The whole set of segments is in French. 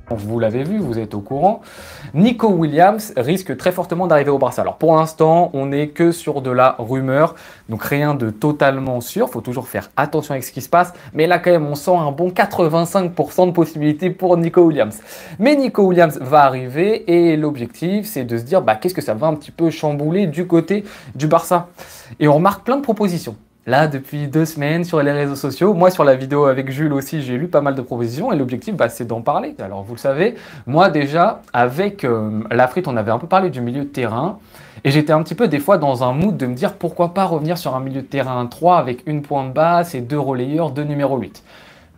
Vous l'avez vu, vous êtes au courant. Nico Williams risque très fortement d'arriver au Barça. Alors pour l'instant, on n'est que sur de la rumeur, donc rien de totalement sûr. Il faut toujours faire attention avec ce qui se passe. Mais là, quand même, on sent un bon 85% de possibilités pour Nico Williams. Mais Nico Williams va arriver et l'objectif, c'est de se dire qu'est-ce que ça va un petit peu chambouler du côté du Barça. Et on remarque plein de propositions. Là, depuis 2 semaines sur les réseaux sociaux, moi sur la vidéo avec Jules aussi, j'ai lu pas mal de propositions et l'objectif, c'est d'en parler. Alors vous le savez, moi déjà, avec la frite, on avait un peu parlé du milieu de terrain et j'étais un petit peu des fois dans un mood de me dire pourquoi pas revenir sur un milieu de terrain 3 avec une pointe basse et 2 relayeurs, 2 numéro 8.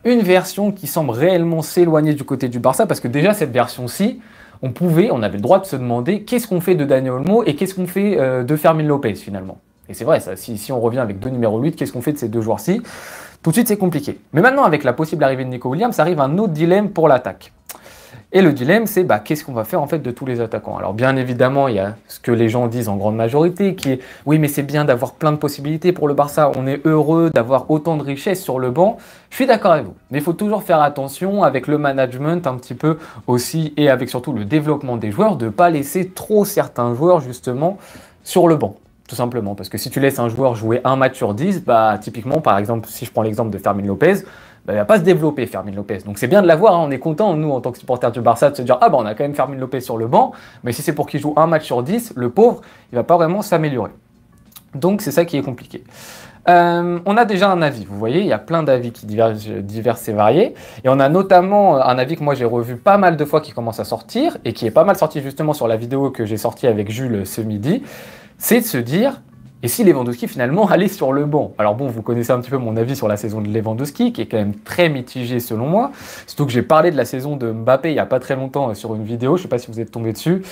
Une version qui semble réellement s'éloigner du côté du Barça parce que déjà cette version-ci, on avait le droit de se demander qu'est-ce qu'on fait de Dani Olmo et qu'est-ce qu'on fait de Fermín López finalement. Et c'est vrai, ça, si on revient avec 2 numéros 8, qu'est-ce qu'on fait de ces 2 joueurs-ci? Tout de suite, c'est compliqué. Mais maintenant, avec la possible arrivée de Nico Williams, arrive un autre dilemme pour l'attaque. Et le dilemme, c'est qu'est-ce qu'on va faire en fait de tous les attaquants? Alors bien évidemment, il y a ce que les gens disent en grande majorité, qui est oui, mais c'est bien d'avoir plein de possibilités pour le Barça. On est heureux d'avoir autant de richesses sur le banc. Je suis d'accord avec vous. Mais il faut toujours faire attention avec le management un petit peu aussi et avec surtout le développement des joueurs, de ne pas laisser trop certains joueurs justement sur le banc. Tout simplement, parce que si tu laisses un joueur jouer un match sur 10, typiquement, par exemple, si je prends l'exemple de Fermín López, il ne va pas se développer, Fermín López. Donc c'est bien de l'avoir, hein, on est content, nous, en tant que supporters du Barça, de se dire « Ah on a quand même Fermín López sur le banc, mais si c'est pour qu'il joue un match sur 10, le pauvre, il ne va pas vraiment s'améliorer. » Donc c'est ça qui est compliqué. On a déjà un avis, vous voyez, il y a plein d'avis qui divers et variés, et on a notamment un avis que moi j'ai revu pas mal de fois qui commence à sortir, et qui est pas mal sorti justement sur la vidéo que j'ai sortie avec Jules ce midi, c'est de se dire, et si Lewandowski finalement allait sur le banc? Alors bon, vous connaissez un petit peu mon avis sur la saison de Lewandowski, qui est quand même très mitigé selon moi, surtout que j'ai parlé de la saison de Mbappé il n'y a pas très longtemps sur une vidéo, je ne sais pas si vous êtes tombé dessus.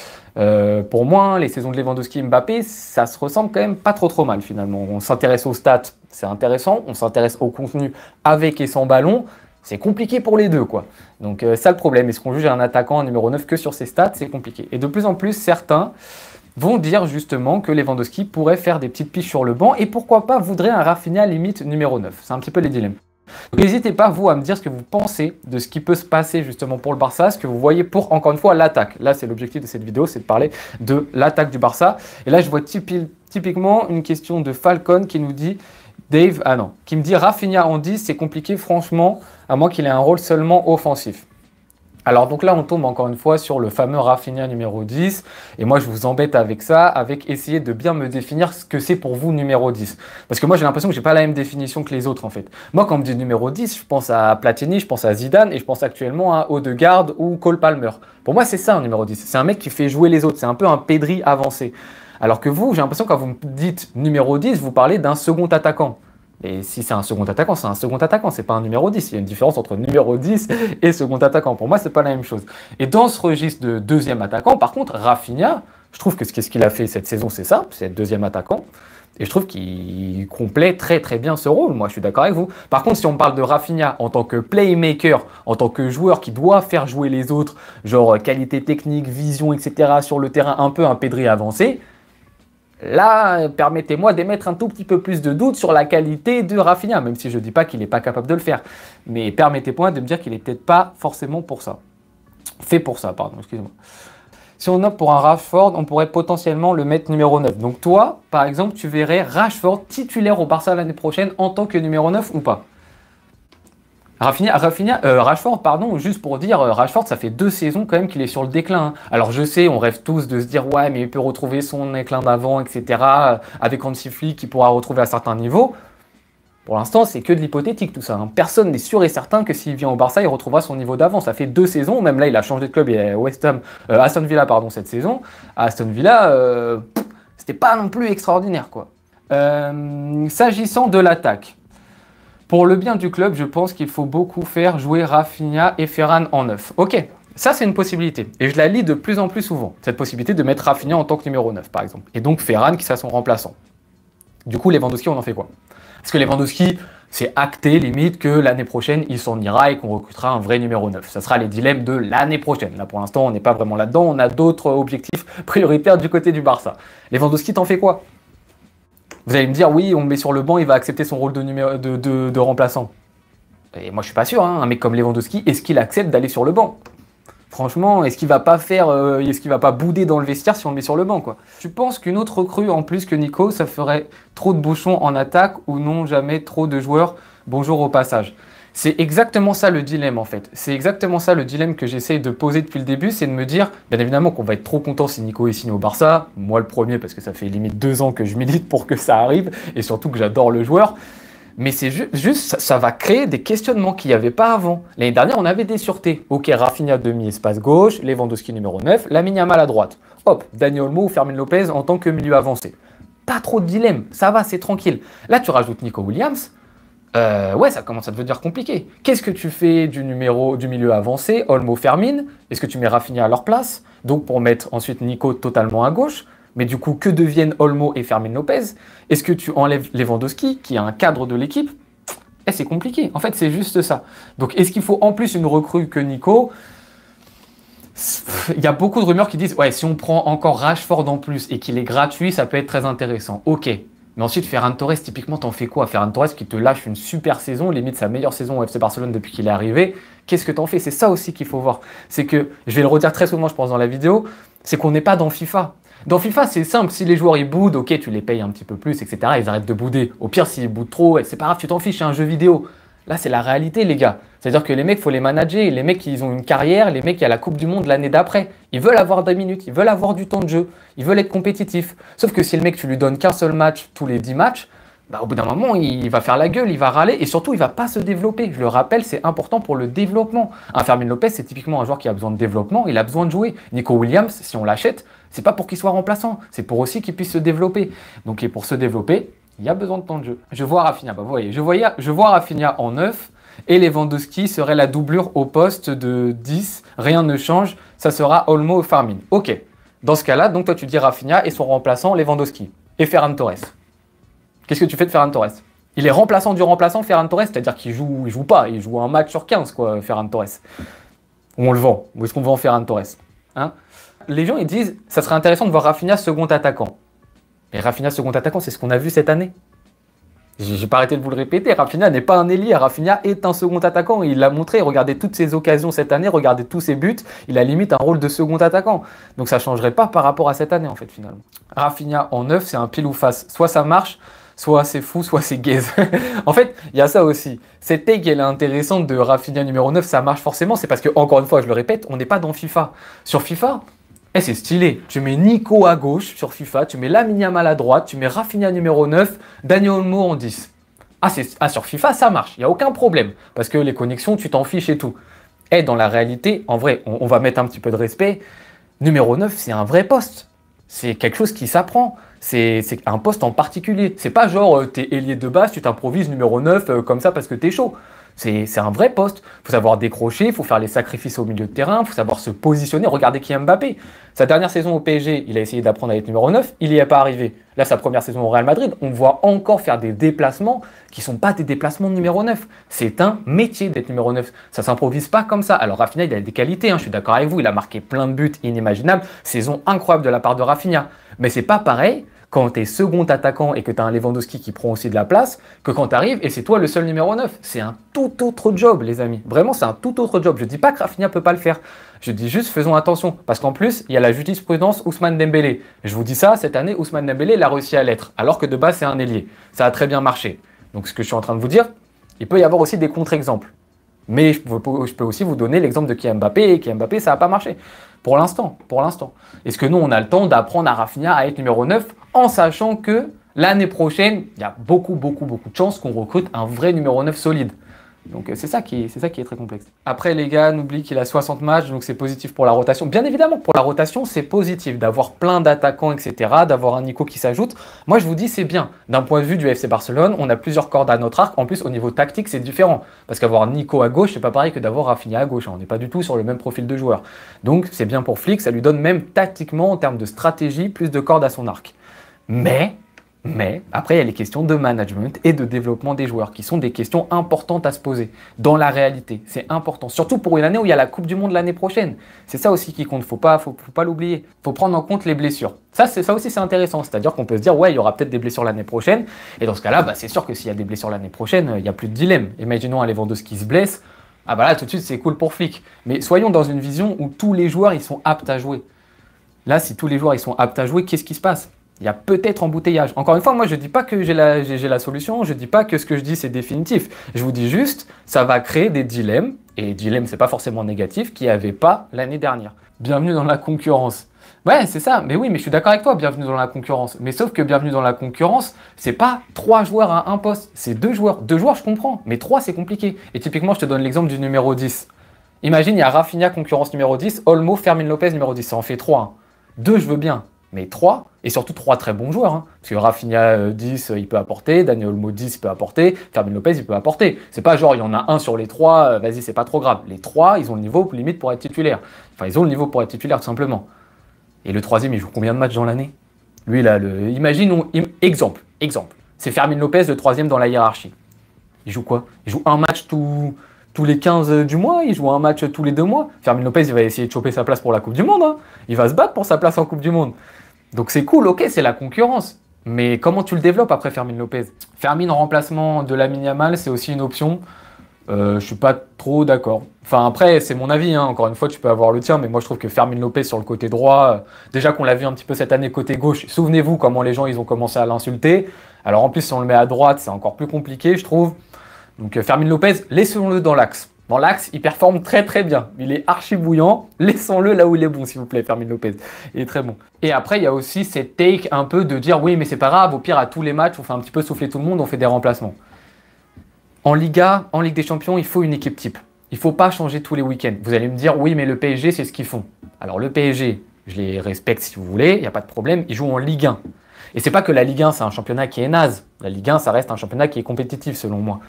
Pour moi, les saisons de Lewandowski et Mbappé, ça se ressemble quand même pas trop mal finalement. On s'intéresse aux stats, c'est intéressant, on s'intéresse au contenu avec et sans ballon, c'est compliqué pour les deux, quoi. Donc ça le problème, est-ce qu'on juge un attaquant, un numéro 9 que sur ses stats? C'est compliqué. Et de plus en plus, certains vont dire justement que Lewandowski pourrait faire des petites piches sur le banc et pourquoi pas voudrait un Rafinha limite numéro 9. C'est un petit peu les dilemmes. N'hésitez pas, vous, à me dire ce que vous pensez de ce qui peut se passer justement pour le Barça, ce que vous voyez pour, encore une fois, l'attaque. Là, c'est l'objectif de cette vidéo, c'est de parler de l'attaque du Barça. Et là, je vois typiquement une question de Falcon qui nous dit, qui me dit Rafinha en 10, c'est compliqué franchement, à moins qu'il ait un rôle seulement offensif. Alors donc là, on tombe encore une fois sur le fameux Rafinha numéro 10. Et moi, je vous embête avec ça, avec essayer de bien me définir ce que c'est pour vous numéro 10. Parce que moi, j'ai l'impression que j'ai pas la même définition que les autres, en fait. Moi, quand on me dit numéro 10, je pense à Platini, je pense à Zidane, et je pense actuellement à Odegaard ou Cole Palmer. Pour moi, c'est ça un numéro 10. C'est un mec qui fait jouer les autres. C'est un peu un Pedri avancé. Alors que vous, j'ai l'impression que quand vous me dites numéro 10, vous parlez d'un second attaquant. Et si c'est un second attaquant, c'est un second attaquant, c'est pas un numéro 10. Il y a une différence entre numéro 10 et second attaquant. Pour moi, c'est pas la même chose. Et dans ce registre de deuxième attaquant, par contre, Rafinha, je trouve que ce qu'il a fait cette saison, c'est ça, c'est être deuxième attaquant. Et je trouve qu'il complète très très bien ce rôle. Moi, je suis d'accord avec vous. Par contre, si on parle de Rafinha en tant que playmaker, en tant que joueur qui doit faire jouer les autres, genre qualité technique, vision, etc. sur le terrain, un peu un Pedri avancé, là, permettez-moi d'émettre un tout petit peu plus de doute sur la qualité de Rafinha, même si je ne dis pas qu'il n'est pas capable de le faire. Mais permettez-moi de me dire qu'il n'est peut-être pas forcément pour ça. Fait pour ça, pardon, excusez-moi. Si on opte pour un Rashford, on pourrait potentiellement le mettre numéro 9. Donc toi, par exemple, tu verrais Rashford titulaire au Barça l'année prochaine en tant que numéro 9 ou pas? Rashford, pardon, juste pour dire, Rashford, ça fait 2 saisons quand même qu'il est sur le déclin. Hein. Alors je sais, on rêve tous de se dire, ouais, mais il peut retrouver son éclat d'avant, etc. Avec Hansi Flick, qu'il pourra retrouver à certains niveaux. Pour l'instant, c'est que de l'hypothétique tout ça. Hein. Personne n'est sûr et certain que s'il vient au Barça, il retrouvera son niveau d'avant. Ça fait 2 saisons, même là, il a changé de club, il est Aston Villa, pardon, cette saison. À Aston Villa, c'était pas non plus extraordinaire, quoi. S'agissant de l'attaque. Pour le bien du club, je pense qu'il faut beaucoup faire jouer Rafinha et Ferran en 9. Ok, ça c'est une possibilité. Et je la lis de plus en plus souvent. Cette possibilité de mettre Rafinha en tant que numéro 9 par exemple. Et donc Ferran qui sera son remplaçant. Du coup, Lewandowski, on en fait quoi? Parce que Lewandowski, c'est acté limite que l'année prochaine, il s'en ira et qu'on recrutera un vrai numéro 9. Ça sera les dilemmes de l'année prochaine. Là pour l'instant, on n'est pas vraiment là-dedans. On a d'autres objectifs prioritaires du côté du Barça. Lewandowski, t'en fais quoi? Vous allez me dire, oui, on le met sur le banc, il va accepter son rôle de remplaçant. Et moi, je suis pas sûr, hein, un mec comme Lewandowski, est-ce qu'il accepte d'aller sur le banc? Franchement, est-ce qu'il va pas est-ce qu'il va pas bouder dans le vestiaire si on le met sur le banc, quoi? Tu penses qu'une autre recrue en plus que Nico, ça ferait trop de bouchons en attaque ou non jamais trop de joueurs? Bonjour au passage. C'est exactement ça le dilemme en fait. C'est exactement ça le dilemme que j'essaye de poser depuis le début, c'est de me dire, bien évidemment qu'on va être trop content si Nico est signé au Barça, moi le premier parce que ça fait limite 2 ans que je milite pour que ça arrive et surtout que j'adore le joueur. Mais c'est juste, ça va créer des questionnements qu'il n'y avait pas avant. L'année dernière, on avait des sûretés. Ok, Rafinha demi-espace gauche, Lewandowski numéro 9, Lamine Yamal à droite. Hop, Dani Olmo ou Fermin Lopez en tant que milieu avancé. Pas trop de dilemme, ça va, c'est tranquille. Là, tu rajoutes Nico Williams. Ouais, ça commence à devenir compliqué. Qu'est-ce que tu fais du milieu avancé, Olmo, Fermin? Est-ce que tu mets Rafinha à leur place? Donc pour mettre ensuite Nico totalement à gauche. Mais du coup, que deviennent Olmo et Fermin Lopez? Est-ce que tu enlèves Lewandowski, qui est un cadre de l'équipe? C'est compliqué. En fait, c'est juste ça. Donc, est-ce qu'il faut en plus une recrue que Nico? Il y a beaucoup de rumeurs qui disent, ouais, si on prend encore Rashford en plus et qu'il est gratuit, ça peut être très intéressant. Ok. Mais ensuite, Ferran Torres, typiquement, t'en fais quoi? Ferran Torres qui te lâche une super saison, limite sa meilleure saison au FC Barcelone depuis qu'il est arrivé. Qu'est-ce que t'en fais? C'est ça aussi qu'il faut voir. C'est que, je vais le redire très souvent, je pense, dans la vidéo, c'est qu'on n'est pas dans FIFA. Dans FIFA, c'est simple, si les joueurs ils boudent, ok, tu les payes un petit peu plus, etc. Ils arrêtent de bouder. Au pire, s'ils boudent trop, c'est pas grave, tu t'en fiches, c'est un jeu vidéo. Là, c'est la réalité, les gars. C'est-à-dire que les mecs, il faut les manager. Les mecs, ils ont une carrière. Les mecs, il y a la Coupe du Monde l'année d'après. Ils veulent avoir des minutes, ils veulent avoir du temps de jeu, ils veulent être compétitifs. Sauf que si le mec, tu lui donnes qu'un seul match tous les 10 matchs, bah, au bout d'un moment, il va faire la gueule, il va râler et surtout, il va pas se développer. Je le rappelle, c'est important pour le développement. Un Fermin Lopez, c'est typiquement un joueur qui a besoin de développement, il a besoin de jouer. Nico Williams, si on l'achète, c'est pas pour qu'il soit remplaçant, c'est pour aussi qu'il puisse se développer. Donc, et pour se développer, il y a besoin de temps de jeu. Je vois Rafinha, bah, vous voyez, je vois Rafinha en 9 et Lewandowski serait la doublure au poste de 10. Rien ne change, ça sera Olmo ou Fermin. Ok, dans ce cas-là, donc toi tu dis Rafinha et son remplaçant Lewandowski et Ferran Torres. Qu'est-ce que tu fais de Ferran Torres? Il est remplaçant du remplaçant, Ferran Torres, c'est-à-dire qu'il joue pas, il joue un match sur 15, quoi, Ferran Torres. Ou on le vend, ou est-ce qu'on vend Ferran Torres, hein? Les gens ils disent, ça serait intéressant de voir Rafinha second attaquant. Et Rafinha second attaquant, c'est ce qu'on a vu cette année. J'ai pas arrêté de vous le répéter, Rafinha n'est pas un ailier, Rafinha est un second attaquant, il l'a montré, regardez toutes ses occasions cette année, regardez tous ses buts, il a limite un rôle de second attaquant. Donc ça changerait pas par rapport à cette année en fait finalement. Rafinha en 9, c'est un pile ou face, soit ça marche, soit c'est fou, soit c'est gaze. En fait, il y a ça aussi. Cette take, elle est intéressante de Rafinha numéro 9, ça marche forcément, c'est parce que, encore une fois, je le répète, on n'est pas dans FIFA. Sur FIFA, c'est stylé. Tu mets Nico à gauche sur FIFA, tu mets Lamine Yamal à droite, tu mets Rafinha numéro 9, Dani Olmo en 10. Sur FIFA, ça marche, il n'y a aucun problème. Parce que les connexions, tu t'en fiches et tout. Et dans la réalité, en vrai, on va mettre un petit peu de respect. Numéro 9, c'est un vrai poste. C'est quelque chose qui s'apprend. C'est un poste en particulier. C'est pas genre, t'es ailier de base, tu t'improvises numéro 9 comme ça parce que t'es chaud. C'est un vrai poste. Il faut savoir décrocher, il faut faire les sacrifices au milieu de terrain, il faut savoir se positionner. Regardez qui est Mbappé. Sa dernière saison au PSG, il a essayé d'apprendre à être numéro 9, il n'y est pas arrivé. Là, sa première saison au Real Madrid, on voit encore faire des déplacements qui ne sont pas des déplacements de numéro 9. C'est un métier d'être numéro 9. Ça ne s'improvise pas comme ça. Alors Rafinha, il a des qualités, je suis d'accord avec vous, il a marqué plein de buts inimaginables. Saison incroyable de la part de Rafinha. Mais c'est pas pareil quand tu es second attaquant et que tu as un Lewandowski qui prend aussi de la place, que quand tu arrives et c'est toi le seul numéro 9. C'est un tout autre job, les amis. Vraiment, c'est un tout autre job. Je ne dis pas que Rafinha ne peut pas le faire. Je dis juste, faisons attention. Parce qu'en plus, il y a la jurisprudence Ousmane Dembélé. Je vous dis ça, cette année, Ousmane Dembélé, il a réussi à l'être. Alors que de base, c'est un ailier. Ça a très bien marché. Donc, ce que je suis en train de vous dire, il peut y avoir aussi des contre-exemples. Mais je peux aussi vous donner l'exemple de Kylian Mbappé. Et Kylian Mbappé, ça n'a pas marché. Pour l'instant. Est-ce que nous, on a le temps d'apprendre à Rafinha à être numéro 9 en sachant que l'année prochaine, il y a beaucoup de chances qu'on recrute un vrai numéro 9 solide. Donc c'est ça qui est très complexe. Après les gars, n'oublie qu'il a 60 matchs, donc c'est positif pour la rotation. Bien évidemment, pour la rotation, c'est positif d'avoir plein d'attaquants, etc., d'avoir un Nico qui s'ajoute. Moi, je vous dis, c'est bien. D'un point de vue du FC Barcelone, on a plusieurs cordes à notre arc. En plus, au niveau tactique, c'est différent. Parce qu'avoir Nico à gauche, c'est pas pareil que d'avoir Rafinha à gauche. On n'est pas du tout sur le même profil de joueur. Donc c'est bien pour Flick, ça lui donne même tactiquement, en termes de stratégie, plus de cordes à son arc. Mais après, il y a les questions de management et de développement des joueurs qui sont des questions importantes à se poser dans la réalité. C'est important, surtout pour une année où il y a la Coupe du Monde l'année prochaine. C'est ça aussi qui compte, faut pas l'oublier. Il faut prendre en compte les blessures. Ça aussi, c'est intéressant. C'est-à-dire qu'on peut se dire, ouais, il y aura peut-être des blessures l'année prochaine. Et dans ce cas-là, c'est sûr que s'il y a des blessures l'année prochaine, il n'y a plus de dilemme. Imaginons un Lewandowski qui se blesse. Ah bah là, tout de suite, c'est cool pour Flick. Mais soyons dans une vision où tous les joueurs, ils sont aptes à jouer. Là, si tous les joueurs, ils sont aptes à jouer, qu'est-ce qui se passe? Il y a peut-être embouteillage. Encore une fois, moi, je ne dis pas que j'ai la solution, je ne dis pas que ce que je dis, c'est définitif. Je vous dis juste, ça va créer des dilemmes, et dilemmes, c'est pas forcément négatif, qu'il n'y avait pas l'année dernière. Bienvenue dans la concurrence. Ouais, c'est ça. Mais oui, mais je suis d'accord avec toi, bienvenue dans la concurrence. Mais sauf que bienvenue dans la concurrence, c'est pas 3 joueurs à un poste, c'est 2 joueurs. 2 joueurs, je comprends, mais 3, c'est compliqué. Et typiquement, je te donne l'exemple du numéro 10. Imagine, il y a Rafinha, concurrence numéro 10, Olmo, Fermin Lopez, numéro 10. Ça en fait 3. 2, je veux bien. Mais 3, et surtout 3 très bons joueurs. Hein. Parce que Rafinha 10, il peut apporter, Daniel Olmo 10, il peut apporter, Fermin Lopez, il peut apporter. C'est pas genre, il y en a un sur les 3, vas-y, c'est pas trop grave. Les 3, ils ont le niveau limite pour être titulaire. Enfin, ils ont le niveau pour être titulaire, tout simplement. Et le troisième, il joue combien de matchs dans l'année? Lui, là, exemple. C'est Fermin Lopez, le troisième dans la hiérarchie. Il joue quoi? Il joue un match tous les 15 du mois, il joue un match tous les 2 mois. Fermin Lopez, il va essayer de choper sa place pour la Coupe du Monde. Hein. Il va se battre pour sa place en Coupe du Monde. Donc c'est cool, ok, c'est la concurrence. Mais comment tu le développes après Fermin Lopez? Fermin en remplacement de Lamine Yamal, c'est aussi une option. Je suis pas trop d'accord. Enfin après, c'est mon avis, hein. Encore une fois, tu peux avoir le tien, mais moi je trouve que Fermin Lopez sur le côté droit, déjà qu'on l'a vu un petit peu cette année côté gauche, souvenez-vous comment les gens ils ont commencé à l'insulter. Alors en plus, si on le met à droite, c'est encore plus compliqué, je trouve. Donc Fermin Lopez, laissons-le dans l'axe. Dans l'axe, il performe très très bien. Il est archi bouillant. Laissons-le là où il est bon, s'il vous plaît, Fermin Lopez. Il est très bon. Et après, il y a aussi cette take un peu de dire oui, mais c'est pas grave, au pire, à tous les matchs, on fait un petit peu souffler tout le monde, on fait des remplacements. En Liga, en Ligue des Champions, il faut une équipe type. Il ne faut pas changer tous les week-ends. Vous allez me dire oui, mais le PSG, c'est ce qu'ils font. Alors le PSG, je les respecte si vous voulez, il n'y a pas de problème. Ils jouent en Ligue 1. Et c'est pas que la Ligue 1, c'est un championnat qui est naze. La Ligue 1, ça reste un championnat qui est compétitif, selon moi.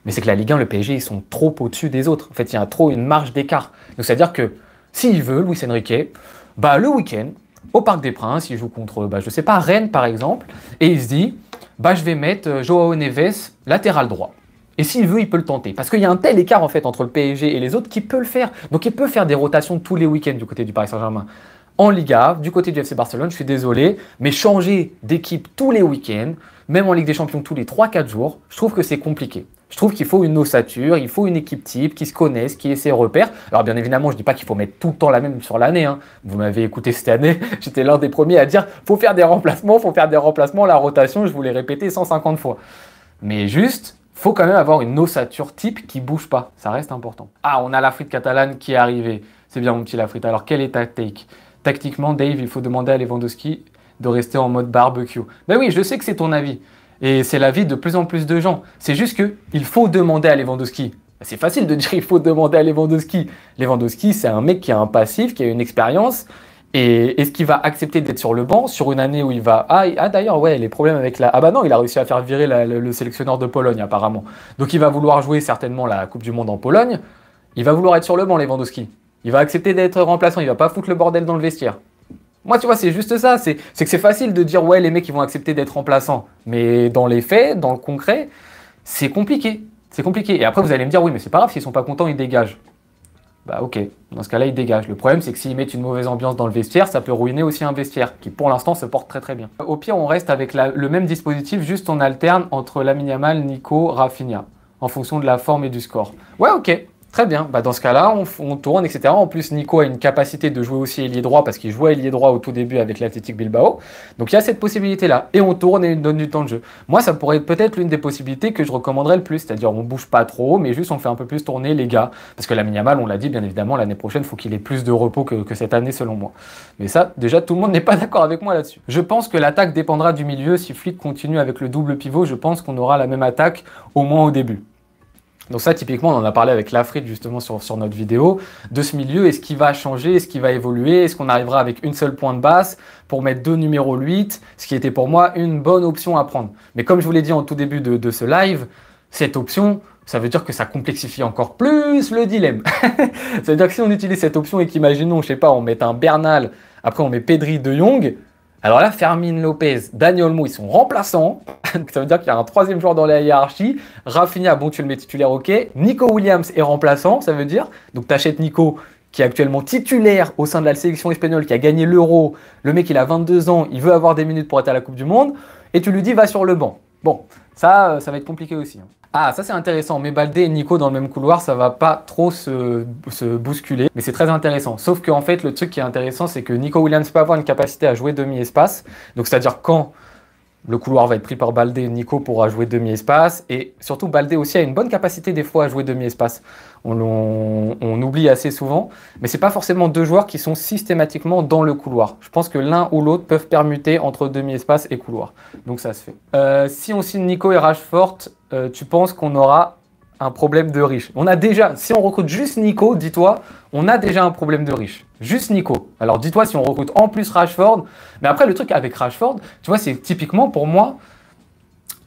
Mais c'est que la Ligue 1, le PSG, ils sont trop au-dessus des autres. En fait, il y a trop une marge d'écart. Donc, c'est-à-dire que s'il veut, Luis Enrique, bah, le week-end, au Parc des Princes, il joue contre, bah, je sais pas, Rennes, par exemple, et il se dit, bah, je vais mettre Joao Neves latéral droit. Et s'il veut, il peut le tenter. Parce qu'il y a un tel écart, en fait, entre le PSG et les autres qu'il peut le faire. Donc, il peut faire des rotations tous les week-ends du côté du Paris Saint-Germain. En Liga, du côté du FC Barcelone, je suis désolé, mais changer d'équipe tous les week-ends, même en Ligue des Champions tous les 3-4 jours, je trouve que c'est compliqué. Je trouve qu'il faut une ossature, il faut une équipe type qui se connaisse, qui ait ses repères. Alors bien évidemment, je ne dis pas qu'il faut mettre tout le temps la même sur l'année. Hein. Vous m'avez écouté cette année, j'étais l'un des premiers à dire faut faire des remplacements, la rotation, je vous l'ai répété 150 fois. Mais juste, faut quand même avoir une ossature type qui ne bouge pas, ça reste important. Ah, on a la frite catalane qui est arrivée. C'est bien mon petit la frite. Alors quelle est ta take? Tactiquement, Dave, il faut demander à Lewandowski de rester en mode barbecue. Ben oui, je sais que c'est ton avis. Et c'est l'avis de plus en plus de gens. C'est juste qu'il faut demander à Lewandowski. C'est facile de dire il faut demander à Lewandowski. Lewandowski, c'est un mec qui a un passif, qui a une expérience. Et est-ce qu'il va accepter d'être sur le banc sur une année où il va... Ah d'ailleurs, ouais, les problèmes avec la... Ah bah non, il a réussi à faire virer le sélectionneur de Pologne, apparemment. Donc il va vouloir jouer certainement la Coupe du Monde en Pologne. Il va vouloir être sur le banc, Lewandowski. Il va accepter d'être remplaçant. Il va pas foutre le bordel dans le vestiaire. Moi, tu vois, c'est juste ça. C'est que c'est facile de dire, ouais, les mecs, ils vont accepter d'être remplaçants. Mais dans les faits, dans le concret, c'est compliqué. C'est compliqué. Et après, vous allez me dire, oui, mais c'est pas grave, s'ils sont pas contents, ils dégagent. Bah, ok. Dans ce cas-là, ils dégagent. Le problème, c'est que s'ils mettent une mauvaise ambiance dans le vestiaire, ça peut ruiner aussi un vestiaire qui, pour l'instant, se porte très très bien. Au pire, on reste avec le même dispositif, juste on alterne entre Lamine Yamal, Nico, Rafinha, en fonction de la forme et du score. Ouais, ok. Très bien, bah dans ce cas-là, on tourne, etc. En plus, Nico a une capacité de jouer aussi ailier droit parce qu'il jouait ailier droit au tout début avec l'Athletic Bilbao. Donc il y a cette possibilité-là. Et on tourne et on donne du temps de jeu. Moi, ça pourrait être peut-être l'une des possibilités que je recommanderais le plus. C'est-à-dire, on bouge pas trop, mais juste on fait un peu plus tourner les gars. Parce que Lamine Yamal, on l'a dit, bien évidemment, l'année prochaine, il faut qu'il ait plus de repos que cette année, selon moi. Mais ça, déjà, tout le monde n'est pas d'accord avec moi là-dessus. Je pense que l'attaque dépendra du milieu. Si Flick continue avec le double pivot, je pense qu'on aura la même attaque, au moins au début. Donc ça, typiquement, on en a parlé avec Lafrit justement sur notre vidéo, de ce milieu, est-ce qu'il va changer, est-ce qu'il va évoluer, est-ce qu'on arrivera avec une seule pointe basse pour mettre 2 numéros 8, ce qui était pour moi une bonne option à prendre. Mais comme je vous l'ai dit en tout début de ce live, cette option, ça veut dire que ça complexifie encore plus le dilemme. Ça veut dire que si on utilise cette option et qu'imaginons, je sais pas, on met un Bernal, après on met Pedri, De Jong, alors là, Fermin Lopez, Daniel Olmo, ils sont remplaçants. Ça veut dire qu'il y a un troisième joueur dans la hiérarchie. Rafinha, bon, tu le mets titulaire, ok. Nico Williams est remplaçant, ça veut dire. Donc, tu achètes Nico, qui est actuellement titulaire au sein de la sélection espagnole, qui a gagné l'Euro. Le mec, il a 22 ans, il veut avoir des minutes pour être à la Coupe du Monde. Et tu lui dis, va sur le banc. Bon, ça va être compliqué aussi. Ah, ça c'est intéressant, mais Baldé et Nico dans le même couloir, ça va pas trop se bousculer, mais c'est très intéressant. Sauf qu'en fait, le truc qui est intéressant, c'est que Nico Williams peut avoir une capacité à jouer demi-espace, donc c'est-à-dire quand le couloir va être pris par Baldé, Nico pourra jouer demi-espace, et surtout Baldé aussi a une bonne capacité des fois à jouer demi-espace. On oublie assez souvent, mais c'est pas forcément deux joueurs qui sont systématiquement dans le couloir. Je pense que l'un ou l'autre peuvent permuter entre demi-espace et couloir, donc ça se fait. Si on signe Nico et Rashford, tu penses qu'on aura un problème de riche? On a déjà, si on recrute juste Nico, dis-toi, on a déjà un problème de riche. Juste Nico. Alors dis-toi si on recrute en plus Rashford. Mais après, le truc avec Rashford, tu vois, c'est typiquement pour moi,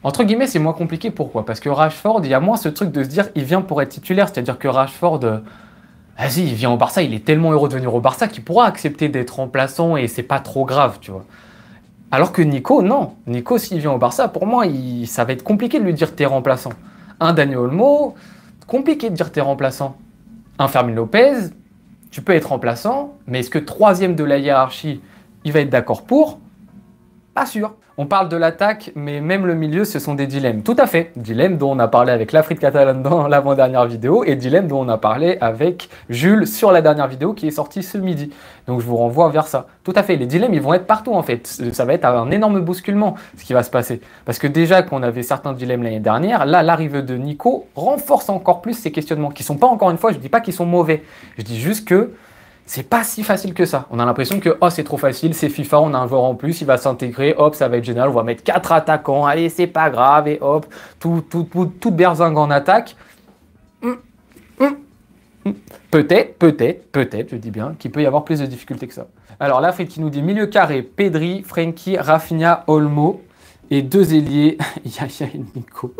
entre guillemets, c'est moins compliqué. Pourquoi? Parce que Rashford, il y a moins ce truc de se dire, il vient pour être titulaire. C'est-à-dire que Rashford, vas-y, il vient au Barça, il est tellement heureux de venir au Barça qu'il pourra accepter d'être remplaçant et c'est pas trop grave, tu vois. Alors que Nico, non. Nico, s'il vient au Barça, pour moi, ça va être compliqué de lui dire t'es remplaçant. Un Dani Olmo, compliqué de dire t'es remplaçant. Un Fermin Lopez, tu peux être remplaçant, mais est-ce que troisième de la hiérarchie, il va être d'accord pour? Pas sûr. On parle de l'attaque, mais même le milieu, ce sont des dilemmes. Tout à fait. Dilemmes dont on a parlé avec l'Afrique catalane dans l'avant-dernière vidéo et dilemmes dont on a parlé avec Jules sur la dernière vidéo qui est sortie ce midi. Donc je vous renvoie vers ça. Tout à fait. Les dilemmes, ils vont être partout en fait. Ça va être un énorme bousculement ce qui va se passer. Parce que déjà qu'on avait certains dilemmes l'année dernière, là, l'arrivée de Nico renforce encore plus ces questionnements qui sont pas, encore une fois, je dis pas qu'ils sont mauvais. Je dis juste que c'est pas si facile que ça. On a l'impression que oh, c'est trop facile, c'est FIFA, on a un joueur en plus, il va s'intégrer, hop, ça va être génial, on va mettre 4 attaquants, allez, c'est pas grave, et hop, toute berzingue en attaque. Peut-être, je dis bien, qu'il peut y avoir plus de difficultés que ça. Alors l'Afrique qui nous dit milieu carré, Pedri, Frenkie, Rafinha, Olmo. Et deux ailiers, Yaya et Nico.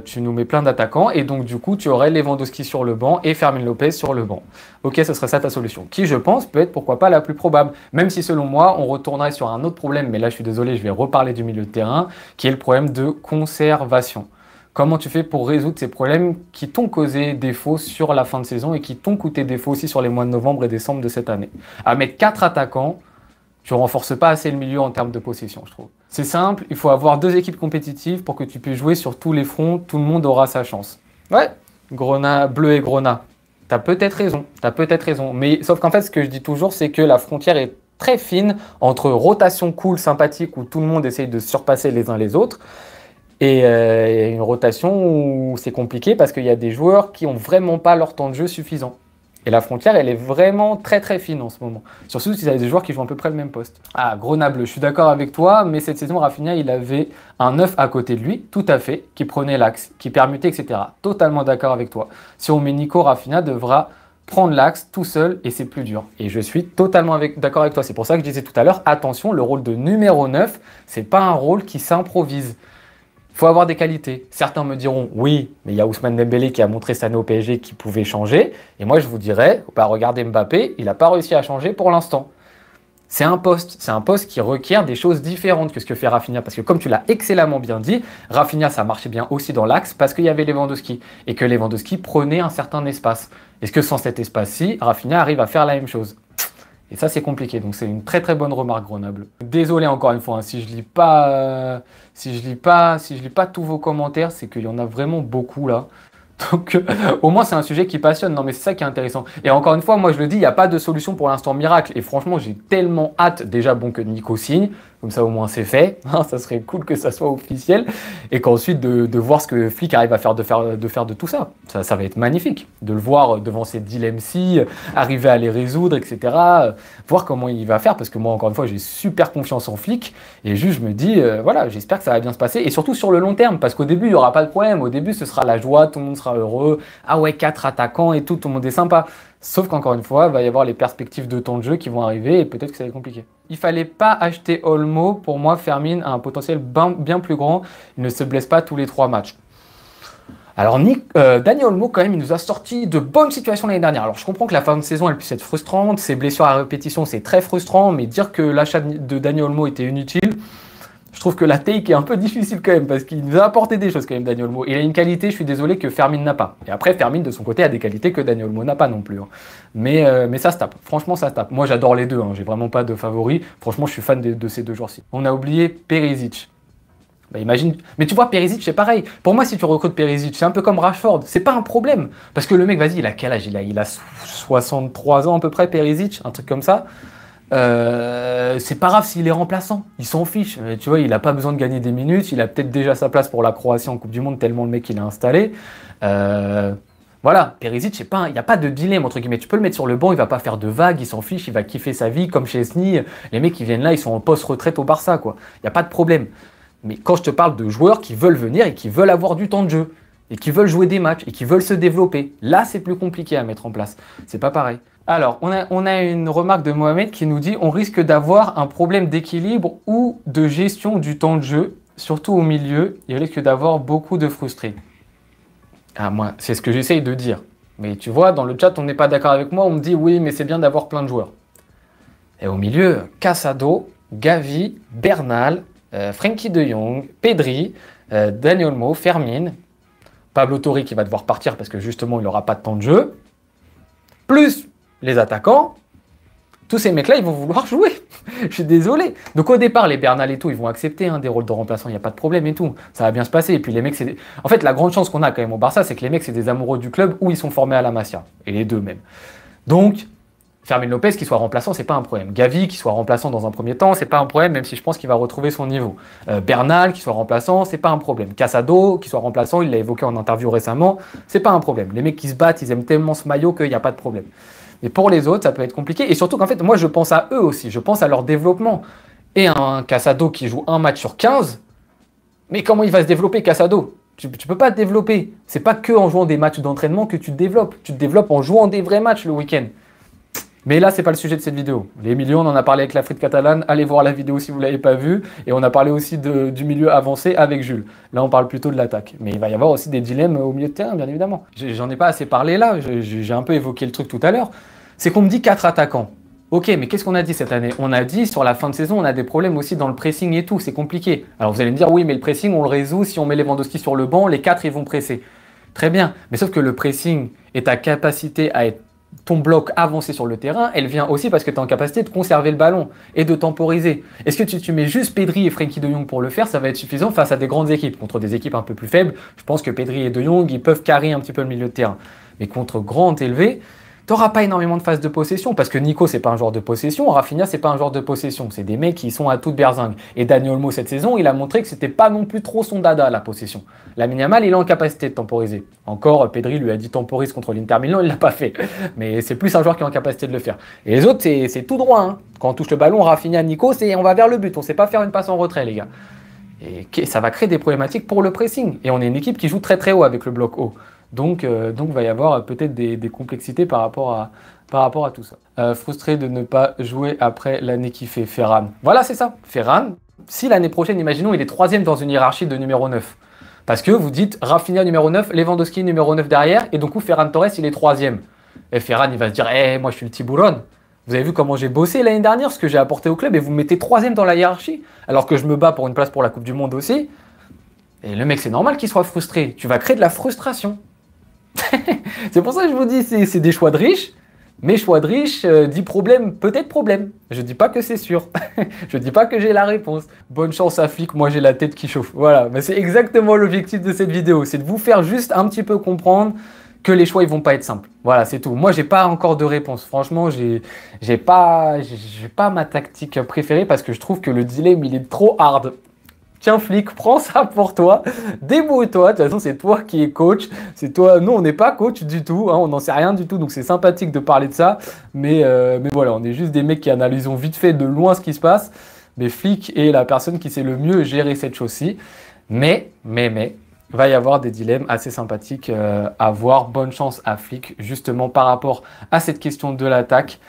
Tu nous mets plein d'attaquants et donc du coup tu aurais Lewandowski sur le banc et Fermin Lopez sur le banc. Ok, ce serait ça ta solution. Qui je pense peut être pourquoi pas la plus probable. Même si selon moi on retournerait sur un autre problème, mais là je suis désolé, je vais reparler du milieu de terrain, qui est le problème de conservation. Comment tu fais pour résoudre ces problèmes qui t'ont causé défaut sur la fin de saison et qui t'ont coûté défaut aussi sur les mois de novembre et décembre de cette année? À mettre 4 attaquants, tu renforces pas assez le milieu en termes de possession, je trouve. C'est simple, il faut avoir 2 équipes compétitives pour que tu puisses jouer sur tous les fronts, tout le monde aura sa chance. Ouais, Bleu et Grenat, t'as peut-être raison, mais sauf qu'en fait, ce que je dis toujours, c'est que la frontière est très fine entre rotation cool, sympathique, où tout le monde essaye de se surpasser les uns les autres, et une rotation où c'est compliqué parce qu'il y a des joueurs qui n'ont vraiment pas leur temps de jeu suffisant. Et la frontière, elle est vraiment très très fine en ce moment. Surtout si y a des joueurs qui jouent à peu près le même poste. Ah, Grenoble, je suis d'accord avec toi, mais cette saison, Rafinha, il avait un 9 à côté de lui, tout à fait, qui prenait l'axe, qui permutait, etc. Totalement d'accord avec toi. Si on met Nico, Rafinha devra prendre l'axe tout seul et c'est plus dur. Et je suis totalement d'accord avec toi. C'est pour ça que je disais tout à l'heure, attention, le rôle de numéro 9, c'est pas un rôle qui s'improvise. Il faut avoir des qualités. Certains me diront, oui, mais il y a Ousmane Dembélé qui a montré cette année au PSG qui pouvait changer. Et moi, je vous dirais, bah, regardez Mbappé, il n'a pas réussi à changer pour l'instant. C'est un poste qui requiert des choses différentes que ce que fait Rafinha. Parce que comme tu l'as excellemment bien dit, Rafinha, ça marchait bien aussi dans l'axe parce qu'il y avait Lewandowski. Et que Lewandowski prenait un certain espace. Est-ce que sans cet espace-ci, Rafinha arrive à faire la même chose? Et ça, c'est compliqué. Donc, c'est une très très bonne remarque, Grenoble. Désolé encore une fois, hein, si je lis pas tous vos commentaires, c'est qu'il y en a vraiment beaucoup là. Donc, au moins, c'est un sujet qui passionne. Non, mais c'est ça qui est intéressant. Et encore une fois, moi, je le dis, il n'y a pas de solution pour l'instant miracle. Et franchement, j'ai tellement hâte, déjà, bon, que Nico signe. Comme ça, au moins, c'est fait. Ça serait cool que ça soit officiel. Et qu'ensuite, de voir ce que Flick arrive à faire de tout ça. Ça va être magnifique. De le voir devant ces dilemmes-ci, arriver à les résoudre, etc. Voir comment il va faire. Parce que moi, encore une fois, j'ai super confiance en Flick. Et juste, je me dis, voilà, j'espère que ça va bien se passer. Et surtout sur le long terme. Parce qu'au début, il n'y aura pas de problème. Au début, ce sera la joie. Tout le monde sera heureux. Ah ouais, 4 attaquants et tout le monde est sympa. Sauf qu'encore une fois, il va y avoir les perspectives de temps de jeu qui vont arriver et peut-être que ça va être compliqué. Il fallait pas acheter Olmo. Pour moi, Fermin a un potentiel bien plus grand. Il ne se blesse pas tous les 3 matchs. Alors, Dani Olmo, quand même, il nous a sorti de bonnes situations l'année dernière. Alors, je comprends que la fin de saison, elle puisse être frustrante. Ses blessures à répétition, c'est très frustrant. Mais dire que l'achat de Dani Olmo était inutile, je trouve que la take est un peu difficile quand même parce qu'il nous a apporté des choses quand même, Dani Olmo. Il a une qualité, je suis désolé, que Fermin n'a pas. Et après, Fermin, de son côté, a des qualités que Dani Olmo n'a pas non plus. Hein. Mais ça se tape. Franchement, ça se tape. Moi, j'adore les deux. Hein. J'ai vraiment pas de favoris. Franchement, je suis fan de ces deux joueurs-ci. On a oublié Perisic. Bah imagine, mais tu vois, Perisic, c'est pareil. Pour moi, si tu recrutes Perisic, c'est un peu comme Rashford, c'est pas un problème. Parce que le mec, vas-y, il a quel âge? Il a 63 ans à peu près, Perisic, un truc comme ça. C'est pas grave s'il est remplaçant, il s'en fiche. Tu vois, il a pas besoin de gagner des minutes, il a peut-être déjà sa place pour la Croatie en Coupe du Monde, tellement le mec il est installé. Voilà, Perisic, il n'y a pas de dilemme entre guillemets. Tu peux le mettre sur le banc, il va pas faire de vagues, il s'en fiche, il va kiffer sa vie, comme Chesney. Les mecs qui viennent là, ils sont en post-retraite au Barça, quoi. Il n'y a pas de problème. Mais quand je te parle de joueurs qui veulent venir et qui veulent avoir du temps de jeu, et qui veulent jouer des matchs, et qui veulent se développer, là c'est plus compliqué à mettre en place. C'est pas pareil. Alors, on a une remarque de Mohamed qui nous dit on risque d'avoir un problème d'équilibre ou de gestion du temps de jeu, surtout au milieu. Il risque d'avoir beaucoup de frustrés. Ah, moi, c'est ce que j'essaye de dire. Mais tu vois, dans le chat, on n'est pas d'accord avec moi. On me dit oui, mais c'est bien d'avoir plein de joueurs. Et au milieu, Casado, Gavi, Bernal, Frenkie de Jong, Pedri, Dani Olmo, Fermin, Pablo Torre qui va devoir partir parce que justement, il n'aura pas de temps de jeu. Plus les attaquants, tous ces mecs-là, ils vont vouloir jouer. Je suis désolé. Donc au départ, les Bernal et tout, ils vont accepter des rôles de remplaçants, il n'y a pas de problème et tout. Ça va bien se passer. Et puis les mecs, c'est... En fait, la grande chance qu'on a quand même au Barça, c'est que les mecs, c'est des amoureux du club où ils sont formés à la Masia. Et les deux même. Donc, Fermin Lopez qui soit remplaçant, c'est pas un problème. Gavi qui soit remplaçant dans un premier temps, c'est pas un problème, même si je pense qu'il va retrouver son niveau. Bernal qui soit remplaçant, c'est pas un problème. Casado qui soit remplaçant, il l'a évoqué en interview récemment, c'est pas un problème. Les mecs qui se battent, ils aiment tellement ce maillot qu'il n'y a pas de problème. Mais pour les autres, ça peut être compliqué. Et surtout qu'en fait, moi, je pense à eux aussi. Je pense à leur développement. Et un Casado qui joue un match sur 15, mais comment il va se développer, Casado? Tu peux pas te développer. C'est pas que en jouant des matchs d'entraînement que tu te développes. Tu te développes en jouant des vrais matchs le week-end. Mais là, c'est pas le sujet de cette vidéo. Les milieux, on en a parlé avec la frite catalane. Allez voir la vidéo si vous l'avez pas vue. Et on a parlé aussi du milieu avancé avec Jules. Là, on parle plutôt de l'attaque. Mais il va y avoir aussi des dilemmes au milieu de terrain, bien évidemment. J'en ai pas assez parlé là. J'ai un peu évoqué le truc tout à l'heure. C'est qu'on me dit 4 attaquants. Ok, mais qu'est-ce qu'on a dit cette année? On a dit sur la fin de saison, on a des problèmes aussi dans le pressing et tout. C'est compliqué. Alors vous allez me dire, oui, mais le pressing, on le résout. Si on met Lewandowski sur le banc, les 4, ils vont presser. Très bien. Mais sauf que le pressing et ta capacité à être ton bloc avancé sur le terrain, elle vient aussi parce que tu es en capacité de conserver le ballon et de temporiser. Est-ce que tu mets juste Pedri et Frenkie de Jong pour le faire? Ça va être suffisant face à des grandes équipes. Contre des équipes un peu plus faibles, je pense que Pedri et de Jong, ils peuvent carrer un petit peu le milieu de terrain. Mais contre grands élevés, tu n'auras pas énormément de phases de possession parce que Nico, c'est pas un joueur de possession, Rafinha, c'est pas un joueur de possession. C'est des mecs qui sont à toute berzingue. Et Dani Olmo, cette saison, il a montré que c'était pas non plus trop son dada, la possession. Lamine Yamal, il est en capacité de temporiser. Encore, Pedri lui a dit temporise contre l'Inter Milan, il l'a pas fait. Mais c'est plus un joueur qui est en capacité de le faire. Et les autres, c'est tout droit. Hein. Quand on touche le ballon, Rafinha, Nico, on va vers le but. On sait pas faire une passe en retrait, les gars. Et ça va créer des problématiques pour le pressing. Et on est une équipe qui joue très très haut avec le bloc haut. Donc, il va y avoir peut-être des complexités par rapport à tout ça. Frustré de ne pas jouer après l'année qui fait Ferran. Voilà, c'est ça. Ferran, si l'année prochaine, imaginons, il est 3e dans une hiérarchie de numéro 9. Parce que vous dites Rafinha numéro 9, Lewandowski numéro 9 derrière, et donc Ferran Torres, il est 3e. Et Ferran, il va se dire, moi je suis le tiburon. Vous avez vu comment j'ai bossé l'année dernière, ce que j'ai apporté au club, et vous me mettez 3e dans la hiérarchie, alors que je me bats pour une place pour la Coupe du Monde aussi. Et le mec, c'est normal qu'il soit frustré. Tu vas créer de la frustration. C'est pour ça que je vous dis, c'est des choix de riches. Mais choix de riches dit problème, peut-être problème. Je dis pas que c'est sûr. Je dis pas que j'ai la réponse. Bonne chance à Flick, moi j'ai la tête qui chauffe. Voilà, mais c'est exactement l'objectif de cette vidéo. C'est de vous faire juste un petit peu comprendre que les choix ils vont pas être simples. Voilà, c'est tout. Moi j'ai pas encore de réponse. Franchement, j'ai pas ma tactique préférée parce que je trouve que le dilemme il est trop hard. Tiens Flick, prends ça pour toi, débrouille-toi, de toute façon c'est toi qui es coach, c'est toi, nous on n'est pas coach du tout, hein, on n'en sait rien du tout, donc c'est sympathique de parler de ça, mais voilà, on est juste des mecs qui analysons vite fait de loin ce qui se passe, mais Flick est la personne qui sait le mieux gérer cette chose-ci, mais, va y avoir des dilemmes assez sympathiques à voir, bonne chance à Flick, justement par rapport à cette question de l'attaque.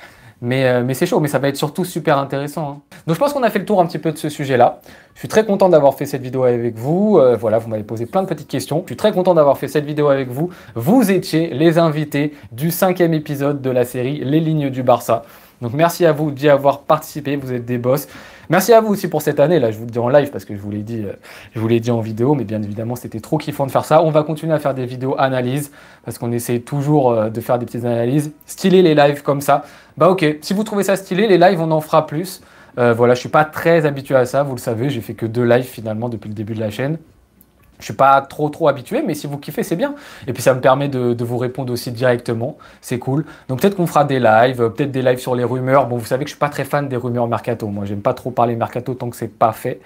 Mais c'est chaud, mais ça va être surtout super intéressant. Hein. Donc je pense qu'on a fait le tour un petit peu de ce sujet-là. Je suis très content d'avoir fait cette vidéo avec vous. Voilà, vous m'avez posé plein de petites questions. Je suis très content d'avoir fait cette vidéo avec vous. Vous étiez les invités du 5e épisode de la série Les Lignes du Barça. Donc merci à vous d'y avoir participé, vous êtes des boss. Merci à vous aussi pour cette année, là je vous le dis en live parce que je vous l'ai dit en vidéo, mais bien évidemment c'était trop kiffant de faire ça. On va continuer à faire des vidéos analyses parce qu'on essaie toujours de faire des petites analyses. Stylé les lives comme ça. Bah ok, si vous trouvez ça stylé, les lives on en fera plus. Voilà, je suis pas très habitué à ça, vous le savez, j'ai fait que 2 lives finalement depuis le début de la chaîne. Je suis pas trop habitué, mais si vous kiffez, c'est bien. Et puis ça me permet de vous répondre aussi directement, c'est cool. Donc peut-être qu'on fera des lives, peut-être des lives sur les rumeurs. Bon, vous savez que je suis pas très fan des rumeurs mercato. Moi, j'aime pas trop parler mercato tant que c'est pas fait.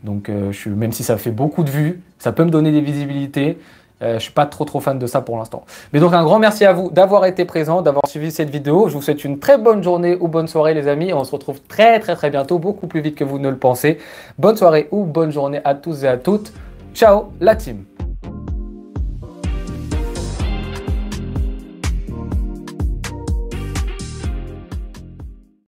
Donc même si ça fait beaucoup de vues, ça peut me donner des visibilités. Je suis pas trop fan de ça pour l'instant. Mais donc un grand merci à vous d'avoir été présent, d'avoir suivi cette vidéo. Je vous souhaite une très bonne journée ou bonne soirée les amis. On se retrouve très bientôt, beaucoup plus vite que vous ne le pensez. Bonne soirée ou bonne journée à tous et à toutes. Ciao la team!